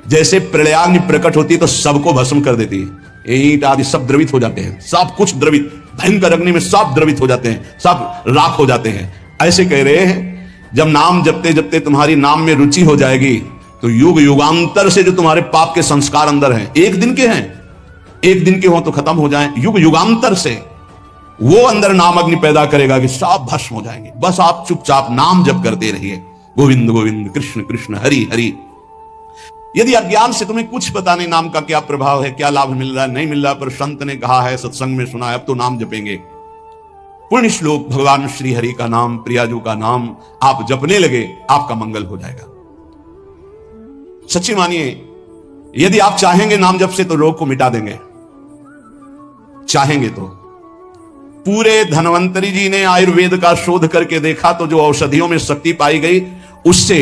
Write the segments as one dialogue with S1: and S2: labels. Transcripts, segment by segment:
S1: जैसे प्रलयाग्नि प्रकट होती है तो सबको भस्म कर देती है, ईंट आदि सब द्रवित हो जाते हैं, सब कुछ द्रवित, भयंकर अग्नि में सब द्रवित हो जाते हैं, सब राख हो जाते हैं। ऐसे कह रहे हैं जब नाम जपते जपते तुम्हारी नाम में रुचि हो जाएगी तो युग युगांतर से जो तुम्हारे पाप के संस्कार अंदर हैं, एक दिन के हैं, एक दिन के हो तो खत्म हो जाएं, युग युगांतर से वो अंदर नाम अग्नि पैदा करेगा कि सब भस्म हो जाएंगे। बस आप चुपचाप नाम जप करते रहिए, गोविंद गोविंद कृष्ण कृष्ण हरि हरि। यदि अज्ञान से तुम्हें कुछ पता नहीं नाम का क्या प्रभाव है, क्या लाभ मिल रहा है, नहीं मिल रहा, पर संत ने कहा है, सत्संग में सुना है, अब तो नाम जपेंगे। पुण्य श्लोक भगवान श्री हरि का नाम, प्रियाजू का नाम आप जपने लगे, आपका मंगल हो जाएगा। सच्ची मानिए, यदि आप चाहेंगे नाम जप से तो रोग को मिटा देंगे, चाहेंगे तो। पूरे धन्वंतरी जी ने आयुर्वेद का शोध करके देखा तो जो औषधियों में शक्ति पाई गई उससे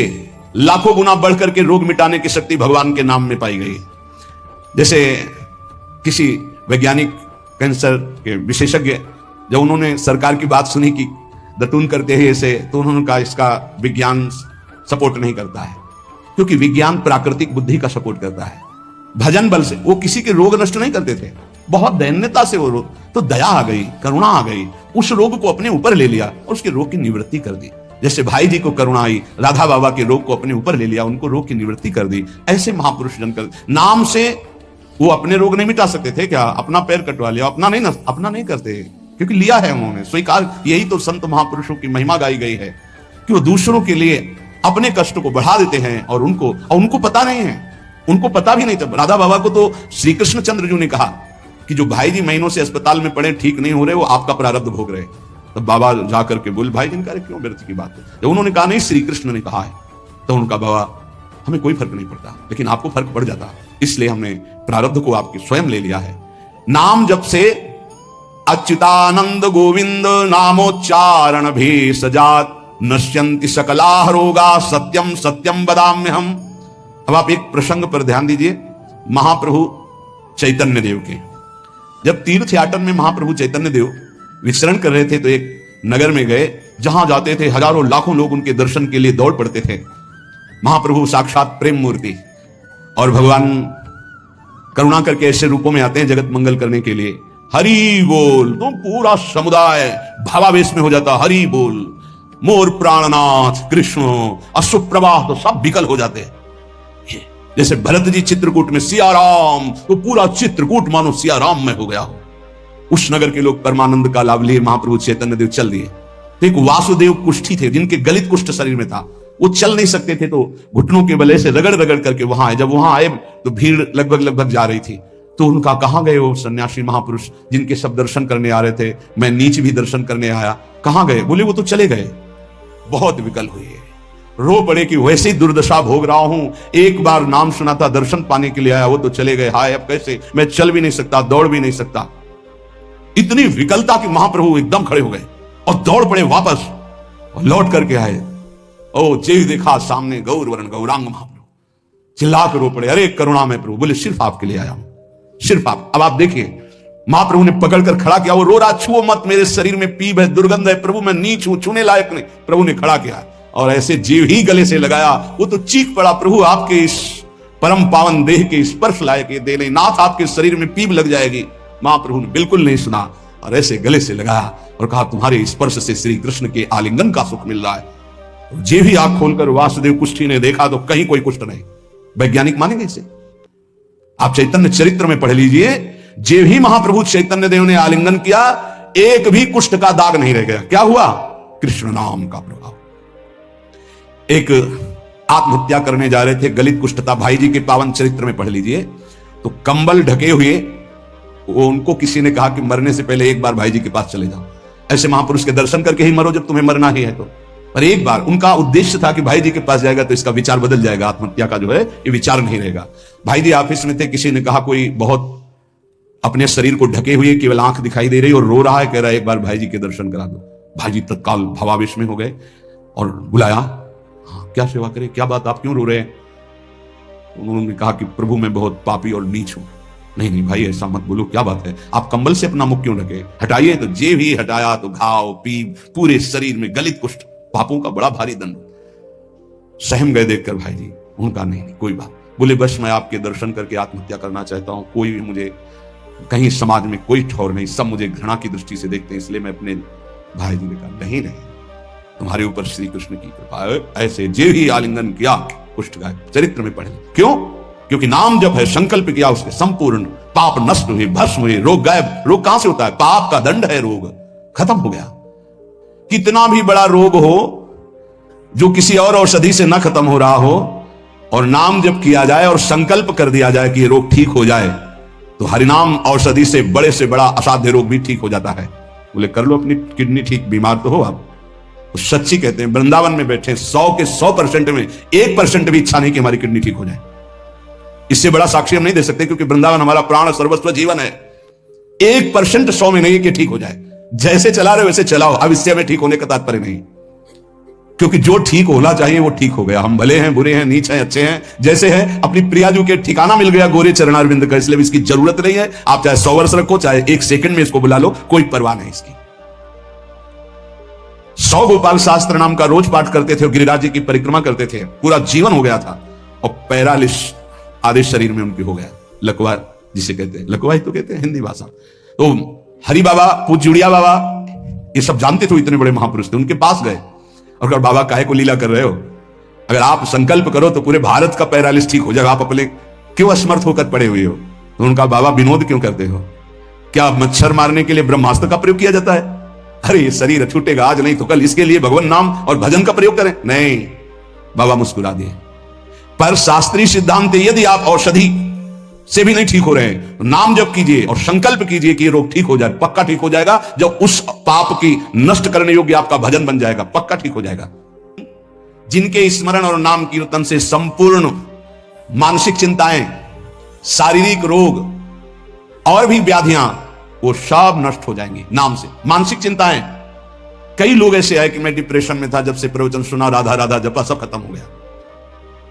S1: लाखों गुना बढ़कर के रोग मिटाने की शक्ति भगवान के नाम में पाई गई। जैसे किसी वैज्ञानिक कैंसर के विशेषज्ञ जब उन्होंने सरकार की बात सुनी कि दतून करते हैं ऐसे, तो उन्होंने कहा इसका विज्ञान सपोर्ट नहीं करता है, क्योंकि विज्ञान प्राकृतिक बुद्धि का सपोर्ट करता है। भजन बल से वो किसी के रोग नष्ट नहीं करते थे, बहुत दैन्यता से वो रोग, तो दया आ गई, करुणा आ गई, उस रोग को अपने ऊपर ले लिया और उसके रोग की निवृत्ति कर दी। जैसे भाई जी को करुणा आई, राधा बाबा के रोग को अपने ऊपर ले लिया, उनको रोग की निवृत्ति कर दी। ऐसे महापुरुष जन कर नाम से वो अपने रोग नहीं मिटा सकते थे क्या? अपना पैर कटवा लिया, अपना नहीं करते, क्योंकि लिया है उन्होंने स्वीकार। यही तो संत महापुरुषों की महिमा गाई गई है कि वो दूसरों के लिए अपने कष्ट को बढ़ा देते हैं और उनको पता नहीं है, उनको पता भी नहीं था। राधा बाबा को तो श्री कृष्ण चंद्र जी ने कहा कि जो भाई जी महीनों से अस्पताल में पड़े, ठीक नहीं हो रहे, वो आपका प्रारब्ध भोग रहे। तब बाबा जाकर के बोले, भाई जिनका क्यों व्यर्थ की बात है। जब उन्होंने कहा नहीं श्री कृष्ण ने कहा है, तो उनका बाबा हमें कोई फर्क नहीं पड़ता, लेकिन आपको फर्क पड़ जाता, इसलिए हमने प्रारब्ध को आपके स्वयं ले लिया है। नाम जब से अच्युतानंद गोविंद नामोच्चारण भी सजात नश्यंति सकला रोगा सत्यम सत्यम बदाम्य हम। अब आप एक प्रसंग पर ध्यान दीजिए, महाप्रभु चैतन्य देव के जब तीर्थ याटन में महाप्रभु चैतन्य देव विचरण कर रहे थे तो एक नगर में गए, जहां जाते थे हजारों लाखों लोग उनके दर्शन के लिए दौड़ पड़ते थे। महाप्रभु साक्षात प्रेम मूर्ति और भगवान करुणा करके ऐसे रूपों में आते हैं जगत मंगल करने के लिए। हरि बोल, तो पूरा समुदाय भावावेश में हो जाता, हरि बोल, मोर प्राणनाथ कृष्ण, अश्रुप्रवाह तो सब विकल हो जाते हैं। जैसे भरत जी चित्रकूट में सिया राम, तो पूरा चित्रकूट मानो सिया राम में हो गया हो। उस नगर के लोग परमानंद का लाभ लिए महाप्रभु चैतन्य देव चल दिए। तो एक वासुदेव कुष्ठी थे जिनके गलित कुष्ठ शरीर में था, वो चल नहीं सकते थे, तो घुटनों के बले से रगड़ रगड़ करके वहां आए। जब वहां आए तो भीड़ लगभग जा रही थी, तो उनका कहां गए वो सन्यासी महापुरुष जिनके सब दर्शन करने आ रहे थे, मैं नीच भी दर्शन करने आया, कहां गए? बोले वो तो चले गए। बहुत विकल हुए, रो पड़े कि वैसे ही दुर्दशा भोग रहा हूं, एक बार नाम सुना था, दर्शन पाने के लिए आया, वो तो चले गए, हाय अब कैसे, मैं चल भी नहीं सकता, दौड़ भी नहीं सकता। इतनी विकलता कि महाप्रभु एकदम खड़े हो गए और दौड़ पड़े वापस और लौट करके आए। ओ जे देखा सामने गौर वरण गौरांग महाप्रभु, चिल्ला कर रो पड़े, अरे करुणा में प्रभु। बोले सिर्फ आपके लिए आया हूं, सिर्फ आप। अब आप देखिए, महाप्रभु ने पकड़कर खड़ा किया, वो रो रहा, छुओ मत, मेरे शरीर में पीप है, दुर्गंध है, प्रभु मैं नीच हूं, छूने लायक नहीं। प्रभु ने खड़ा किया और ऐसे जीव ही गले से लगाया, वो तो चीख पड़ा, प्रभु आपके इस परम पावन देह के स्पर्श लायक ये देह नहीं, नाथ आपके शरीर में पीप लग जाएगी। महाप्रभु ने बिल्कुल नहीं सुना और ऐसे गले से लगाया और कहा, तुम्हारे स्पर्श से श्री कृष्ण के आलिंगन का सुख मिल रहा है। जे भी आंख खोलकर वासुदेव कुष्ठी ने देखा तो कहीं कोई कुष्ठ नहीं। वैज्ञानिक मानेंगे इसे? आप चैतन्य चरित्र में पढ़ लीजिए, जे भी महाप्रभु चैतन्य देव ने आलिंगन किया, एक भी कुष्ठ का दाग नहीं रह गया। क्या हुआ? कृष्ण नाम का प्रभाव। एक आत्महत्या करने जा रहे थे, गलित कुष्ठ था, भाई जी के पावन चरित्र में पढ़ लीजिए, तो कंबल ढके हुए वो उनको किसी ने कहा कि मरने से पहले एक बार भाई जी के पास चले जाओ, ऐसे महापुरुष के दर्शन करके ही मरो जब तुम्हें मरना ही है तो। पर एक बार उनका उद्देश्य था कि भाई जी के पास जाएगा तो इसका विचार बदल जाएगा, आत्महत्या का जो है ये विचार नहीं रहेगा। भाई जी ऑफिस में थे, किसी ने कहा कोई बहुत अपने शरीर को ढके हुए केवल आंख दिखाई दे रही और रो रहा है, कह रहा है एक बार भाई जी के दर्शन करा दो। भाई जी तत्काल भावावेश में हो गए और बुलाया, हाँ क्या सेवा करे, क्या बात, आप क्यों रो रहे हैं? उन्होंने कहा कि प्रभु मैं बहुत पापी और नीच हूं। नहीं भाई ऐसा मत बोलो, क्या बात है, आप कंबल से अपना मुख क्यों ढके? हटाइए। तो जे भी हटाया तो घाव पीप पूरे शरीर में, गलित कुष्ठ, पापों का बड़ा भारी दंड। सहम गए देखकर भाई जी। उनका नहीं कोई बात, बोले बस मैं आपके दर्शन करके आत्महत्या करना चाहता हूं, कोई भी मुझे कहीं समाज में कोई ठौर नहीं, सब मुझे घृणा की दृष्टि से देखते हैं, इसलिए मैं अपने भाई जी ने कहा नहीं नहीं, तुम्हारे ऊपर श्री कृष्ण की कृपा है। ऐसे जे ही आलिंगन किया कुष्ठ गाय, चरित्र में पढ़े। क्यों? क्योंकि नाम जब है, संकल्प किया उसके, संपूर्ण पाप नष्ट हुए, भस्म हुए, रोग गायब। रोग कहां से होता है? पाप का दंड है रोग, खत्म हो गया। कितना भी बड़ा रोग हो जो किसी और औषधि से ना खत्म हो रहा हो, और नाम जब किया जाए और संकल्प कर दिया जाए कि ये रोग ठीक हो जाए, तो हरिनाम औषधि से बड़ा असाध्य रोग भी ठीक हो जाता है। बोले कर लो अपनी किडनी ठीक, बीमार तो हो आप। तो सच्ची कहते हैं, वृंदावन में बैठे 100 के 100% में 1% भी इच्छा नहीं कि हमारी किडनी ठीक हो जाए। इससे बड़ा साक्षी हम नहीं दे सकते, क्योंकि वृंदावन हमारा प्राण सर्वस्व जीवन है। 1% 100 में नहीं है कि ठीक हो जाए। जैसे चला रहे वैसे चलाओ, अब इससे हमें ठीक होने का तात्पर्य नहीं, क्योंकि जो ठीक होना चाहिए वो ठीक हो गया। हम भले हैं, बुरे हैं, नीच हैं, अच्छे हैं, जैसे हैं, अपनी प्रियाजू के ठिकाना मिल गया गोरे चरणारविंद का, इसलिए इसकी जरूरत नहीं है। आप चाहे 100 वर्ष रखो, चाहे 1 सेकंड में इसको बुला लो, कोई परवाह नहीं इसकी। 100 गोपाल शास्त्र नाम का रोज पाठ करते थे और गिरिराज जी की परिक्रमा करते थे, पूरा जीवन हो गया था, और पैरालिस आधे शरीर में उनकी हो गया, लकवा जिसे कहते हैं, लकवा ही तो कहते हैं हिंदी भाषा। तो हरि बाबा, पूज्य जुड़िया बाबा, ये सब जानते थे, इतने बड़े महापुरुष थे, उनके पास गए और कहा बाबा काहे को लीला कर रहे हो, अगर आप संकल्प करो तो पूरे भारत का पैरालिस ठीक हो जाएगा, आप अपने क्यों असमर्थ होकर पड़े हुए हो? तो उनका बाबा विनोद क्यों करते हो? क्या मच्छर मारने के लिए ब्रह्मास्त्र का प्रयोग किया जाता है? अरे ये शरीर छूटेगा आज नहीं तो कल, इसके लिए भगवान नाम और भजन का प्रयोग करें। नहीं, बाबा मुस्कुरा दिए। पर शास्त्रीय सिद्धांत, यदि आप औषधि से भी नहीं ठीक हो रहे हैं, नाम जप कीजिए और संकल्प कीजिए कि ये रोग ठीक हो जाए, पक्का ठीक हो जाएगा। जब उस पाप की नष्ट करने योग्य आपका भजन बन जाएगा, पक्का ठीक हो जाएगा। जिनके स्मरण और नाम कीर्तन से संपूर्ण मानसिक चिंताएं, शारीरिक रोग और भी व्याधियां, वो सब नष्ट हो जाएंगी नाम से। मानसिक चिंताएं, कई लोग ऐसे आए कि मैं डिप्रेशन में था, जब से प्रवचन सुना, राधा राधा जपा, सब खत्म हो गया।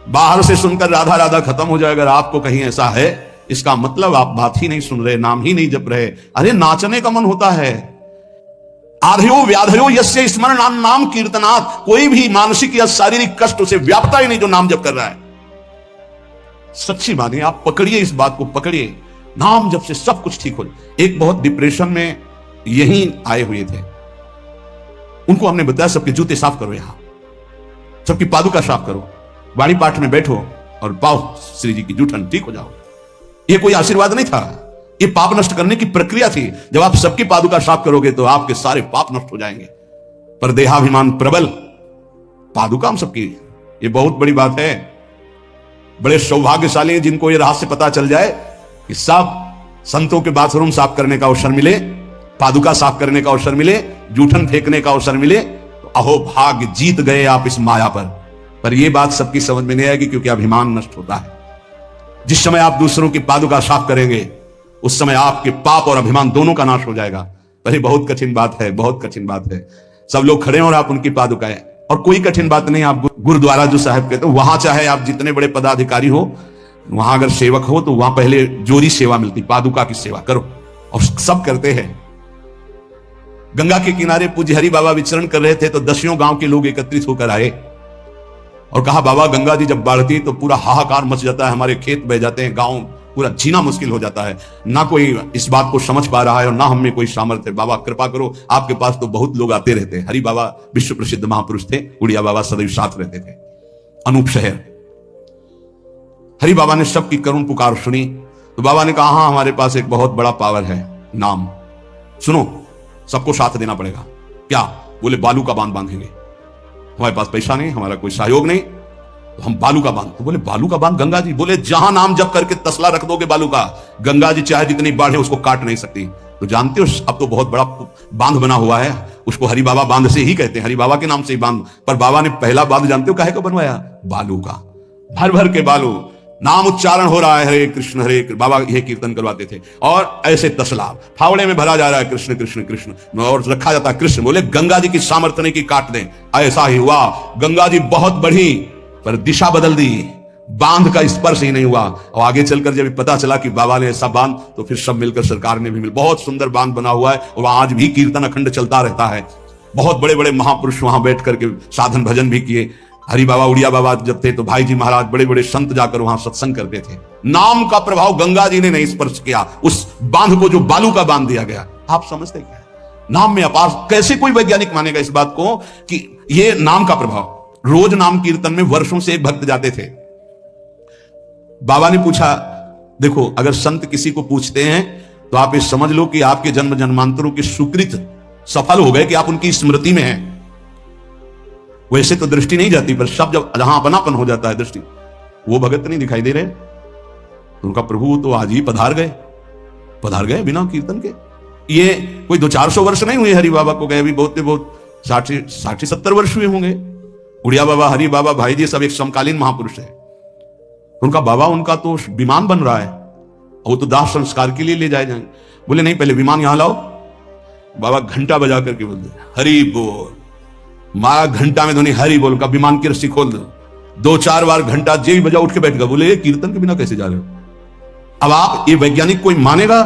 S1: बाहर से सुनकर राधा राधा खत्म हो जाएगा। अगर आपको कहीं ऐसा है, इसका मतलब आप बात ही नहीं सुन रहे, नाम ही नहीं जप रहे। अरे नाचने का मन होता है। आधयो व्याधयो यस्य स्मरण नाम कीर्तनात्, कोई भी मानसिक या शारीरिक कष्ट उसे व्यापता ही नहीं जो नाम जप कर रहा है। सच्ची बात है, आप पकड़िए इस बात को, पकड़िए, नाम जप से सब कुछ ठीक हो। एक बहुत डिप्रेशन में यहीं आए हुए थे, उनको हमने बताया सबके जूते साफ करो, यहां सबकी पादुका साफ करो, वाणी पाठ में बैठो और पाओ श्री जी की जूठन, ठीक हो जाओ। ये कोई आशीर्वाद नहीं था, ये पाप नष्ट करने की प्रक्रिया थी। जब आप सबकी पादुका साफ करोगे तो आपके सारे पाप नष्ट हो जाएंगे। पर देहाभिमान प्रबल, पादुका हम सबकी, ये बहुत बड़ी बात है। बड़े सौभाग्यशाली हैं जिनको ये रहस्य पता चल जाए कि सब संतों के बाथरूम साफ करने का अवसर मिले, पादुका साफ करने का अवसर मिले, जूठन फेंकने का अवसर मिले, तो अहो भाग्य, जीत गए आप इस माया पर यह बात सबकी समझ में नहीं आएगी, क्योंकि अभिमान नष्ट होता है। जिस समय आप दूसरों की पादुका साफ करेंगे, उस समय आपके पाप और अभिमान दोनों का नाश हो जाएगा। पर ये बहुत कठिन बात है, बहुत कठिन बात है। सब लोग खड़े हैं और आप उनकी पादुकाएं, और कोई कठिन बात नहीं। आप गुरुद्वारा जो साहब कहते हो, वहां चाहे आप जितने बड़े पदाधिकारी हो, वहां अगर सेवक हो तो वहां पहले जोरी सेवा मिलती, पादुका की सेवा करो, और सब करते हैं। गंगा के किनारे पूज्य हरि बाबा विचरण कर रहे थे तो 10 गांव के लोग एकत्रित होकर आए और कहा बाबा गंगा जी जब बढ़ती तो पूरा हाहाकार मच जाता है, हमारे खेत बह जाते हैं, गांव पूरा जीना मुश्किल हो जाता है। ना कोई इस बात को समझ पा रहा है और ना हम में कोई सामर्थ्य। बाबा कृपा करो, आपके पास तो बहुत लोग आते रहते हैं। हरि बाबा विश्व प्रसिद्ध महापुरुष थे, उड़िया बाबा सदैव साथ रहते थे, अनूप शहर। हरि बाबा ने सबकी करुण पुकार सुनी तो बाबा ने कहा हाँ, हमारे पास एक बहुत बड़ा पावर है, नाम। सुनो, सबको साथ देना पड़ेगा। क्या? बोले बालू का बांध बांधेंगे। हमारे पास पैसा नहीं, हमारा कोई सहयोग नहीं, तो हम बालू का बांध। तो बोले बालू का बांध गंगा जी? बोले जहां नाम जप करके तसला रख दोगे बालू का, गंगा जी चाहे जितनी बाढ़ है उसको काट नहीं सकती। तो जानते हो अब तो बहुत बड़ा बांध बना हुआ है, उसको हरि बाबा बांध से ही कहते हैं, हरि बाबा के नाम से ही बांध। पर बाबा ने पहला बांध जानते हो काहे को बनवाया? बालू का, भर भर के बालू, नाम उच्चारण हो रहा है, हरे कृष्ण हरे कृष्ण, बाबा यह कीर्तन करवाते थे। और ऐसे तसला फावड़े में भरा जा रहा है कृष्ण कृष्ण कृष्ण, और रखा जाता है कृष्ण। बोले गंगा जी की सामर्थ्य नहीं कि काट दें। ऐसा ही हुआ, गंगा जी बहुत बढ़ी पर दिशा बदल दी, बांध का स्पर्श ही नहीं हुआ। और आगे चलकर जब पता चला कि बाबा ने ऐसा बांध, तो फिर सब मिलकर सरकार ने भी बहुत सुंदर बांध बना हुआ है, और आज भी कीर्तन अखंड चलता रहता है। बहुत बड़े बड़े महापुरुष वहां बैठ करके साधन भजन भी किए। हरि बाबा उड़िया बाबा जब थे तो भाई जी महाराज बड़े बड़े संत जाकर वहां सत्संग करते थे। नाम का प्रभाव गंगा जी ने नहीं स्पर्श किया, उस बांध को जो बालू का बांध दिया गया। आप समझते क्या? नाम में अपार। कैसे कोई वैज्ञानिक मानेगा इस बात को कि ये नाम का प्रभाव। रोज नाम कीर्तन में वर्षों से एक भक्त जाते थे। बाबा ने पूछा, देखो अगर संत किसी को पूछते हैं तो आप ये समझ लो कि आपके जन्म जन्मांतरों के सुकृत सफल हो गए कि आप उनकी स्मृति में हैं। वैसे तो दृष्टि नहीं जाती, पर सब जहां अपनापन हो जाता है दृष्टि। वो भगत नहीं दिखाई दे रहे, तो उनका प्रभु तो आज ही पधार गए बिना कीर्तन के। ये कोई 200-400 वर्ष नहीं हुए हरि बाबा को गए, भी बहुत 60-70 वर्ष हुए होंगे। उड़िया बाबा, हरि बाबा, भाई जी सब एक समकालीन महापुरुष है। उनका बाबा, उनका तो विमान बन रहा है, वो तो दाह संस्कार के लिए ले जाए जाएंगे। बोले नहीं, पहले विमान यहां लाओ। बाबा घंटा बजा करके बोलते हरि बोल। मारा घंटा में ध्वनि हरि बोल का, विमान की रस्सी खोल दो। 2-4 बार घंटा जेब बजा, उठ के बैठ गया। बोले ये कीर्तन के बिना कैसे जा रहे हो? अब आप ये वैज्ञानिक कोई मानेगा?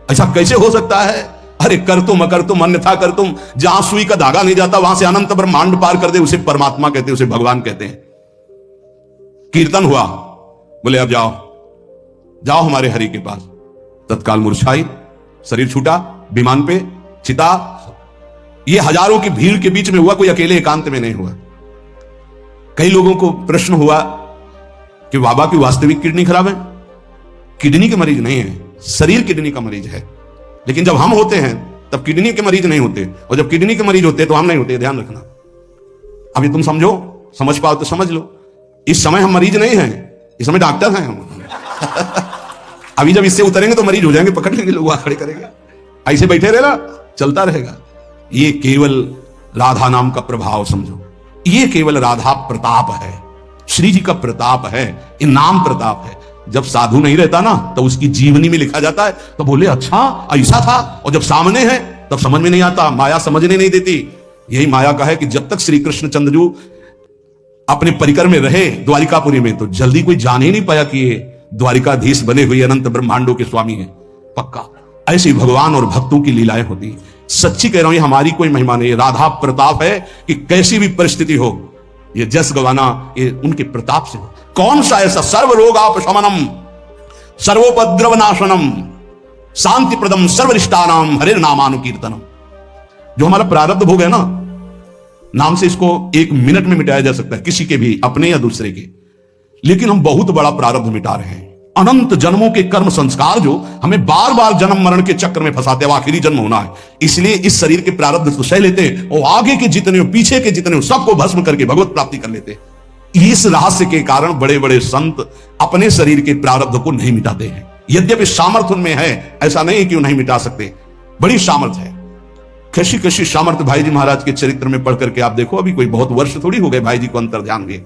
S1: ऐसा कैसे हो सकता है? अरे कर तुम अकर तुम अन्यथा कर तुम, जहां सुई का धागा नहीं जाता वहां से अनंत ब्रह्मांड पार कर दे, उसे परमात्मा कहते हैं, उसे भगवान कहते हैं। कीर्तन हुआ, बोले अब जाओ हमारे हरि के पास। तत्काल मूर्छाई, शरीर छूटा, विमान पे चिता। ये हजारों की भीड़ के बीच में हुआ, कोई अकेले एकांत में नहीं हुआ। कई लोगों को प्रश्न हुआ कि बाबा की वास्तविक किडनी खराब है। किडनी के मरीज नहीं है, शरीर किडनी का मरीज है। लेकिन जब हम होते हैं तब किडनी के मरीज नहीं होते, और जब किडनी के मरीज होते तो हम नहीं होते। ध्यान रखना। अभी तुम समझ पाओ तो समझ लो। इस समय हम मरीज नहीं हैं, इस समय डॉक्टर हैं हम। अभी जब इससे उतरेंगे तो मरीज हो जाएंगे, पकड़ लेंगे लोग, खड़े करेंगे। ऐसे बैठे रहेगा, चलता रहेगा। ये केवल राधा नाम का प्रभाव समझो। ये केवल राधा प्रताप है, श्री जी का प्रताप है, ये नाम प्रताप है। जब साधु नहीं रहता ना तो उसकी जीवनी में लिखा जाता है, तो बोले अच्छा ऐसा था। और जब सामने है तब समझ में नहीं आता, माया समझने नहीं देती। यही माया का है कि जब तक श्री कृष्ण चंद्रजू अपने परिकर में रहे द्वारिकापुरी में, तो जल्दी कोई जान ही नहीं पाया कि ये द्वारिकाधीश बने हुए अनंत ब्रह्मांडों के स्वामी हैं। पक्का ऐसी भगवान और भक्तों की लीलाएं होती हैं। सच्ची कह रहा हूं, ये हमारी कोई महिमा नहीं, राधा प्रताप है कि कैसी भी परिस्थिति हो, ये जस गवाना ये उनके प्रताप से हो। कौन सा ऐसा सर्व रोगापशमनम सर्वोपद्रव नाशनम शांति प्रदम सर्वरिष्टानाम हरे नामानुकीर्तनम। जो हमारा प्रारब्ध भोग है ना, नाम से इसको 1 मिनट में मिटाया जा सकता है, किसी के भी, अपने या दूसरे के। लेकिन हम बहुत बड़ा प्रारब्ध मिटा रहे हैं। अनंत जन्मों के कर्म संस्कार जो हमें बार बार जन्म मरण के चक्र में फंसाते हैं, आखिरी जन्म होना है, इसलिए इस शरीर के प्रारब्ध तो सह लेते हैं, और आगे के जितने पीछे के जितने सबको भस्म करके भगवत प्राप्ति कर लेते हैं। इस रहस्य के कारण बड़े बड़े संत अपने शरीर के प्रारब्ध को नहीं मिटाते हैं। यद्यपि सामर्थ्य उनमें है, ऐसा नहीं कि वो नहीं मिटा सकते, बड़ी सामर्थ्य है। कैसी कैसी सामर्थ्य भाई जी महाराज के चरित्र में पढ़ करके आप देखो। अभी कोई बहुत वर्ष थोड़ी हो गए भाई जी को अंतर्ध्यान हुए।